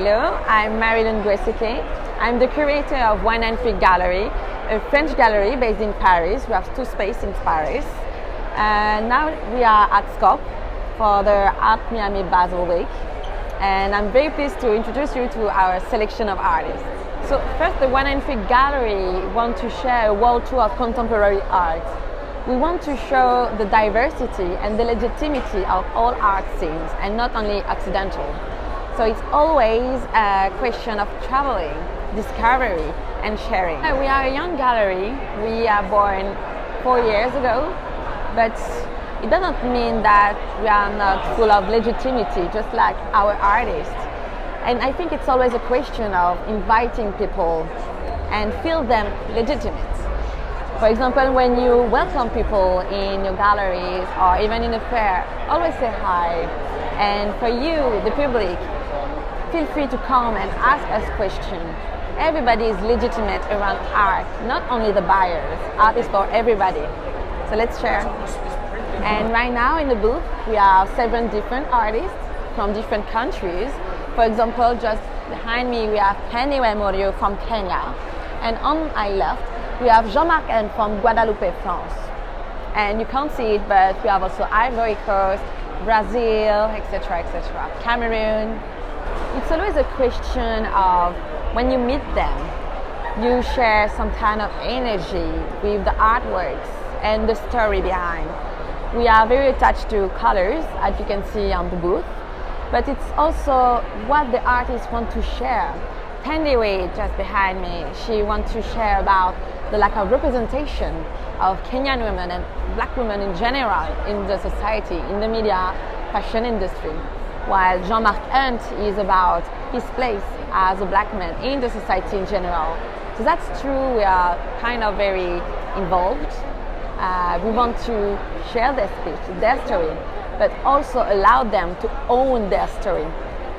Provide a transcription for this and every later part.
Hello, I'm Mary-Lou Nge-Secke. I'm the curator of 193 Gallery, a French gallery based in Paris. We have two spaces in Paris. Now we are at Scope for the Art Miami Basel Week. And I'm very pleased to introduce you to our selection of artists. So first, the 193 Gallery want to share a world tour of contemporary art. We want to show the diversity and the legitimacy of all art scenes and not only Occidental. So it's always a question of traveling, discovery and sharing. We are a young gallery. We are born 4 years ago, but it doesn't mean that we are not full of legitimacy, just like our artists. And I think it's always a question of inviting people and feel them legitimate. For example, when you welcome people in your galleries or even in a fair, always say hi. And for you, the public, feel free to come and ask us questions. Everybody is legitimate around art, not only the buyers. Art is for everybody. So let's share. And right now in the booth, we have 7 different artists from different countries. For example, just behind me, we have Thandiwe Muriu from Kenya. And on my left, we have Jean-Marc from Guadeloupe, France. And you can't see it, but we have also Ivory Coast, Brazil, etc., etc., Cameroon. It's always a question of when you meet them, you share some kind of energy with the artworks and the story behind. We are very attached to colors, as you can see on the booth, but it's also what the artists want to share. Thandiwe, just behind me, she wants to share about the lack of representation of Kenyan women and black women in general in the society, in the media, fashion industry. While Jean-Marc is about his place as a black man in the society in general. So that's true, we are kind of very involved. We want to share their speech, their story, but also allow them to own their story.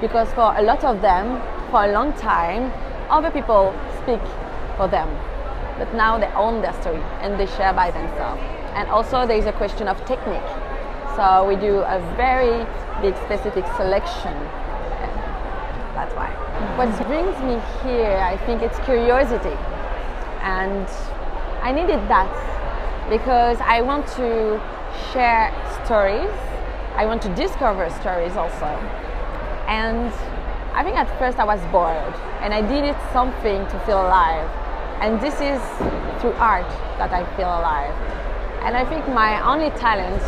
Because for a lot of them, for a long time, other people speak for them. But now they own their story and they share by themselves. And also there is a question of technique. So we do a very big specific selection. And that's why. What brings me here, I think it's curiosity. And I needed that because I want to share stories. I want to discover stories also. And I think at first I was bored and I needed something to feel alive. And this is through art that I feel alive. And I think my only talent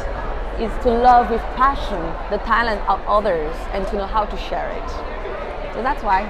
is to love with passion the talent of others and to know how to share it. So that's why.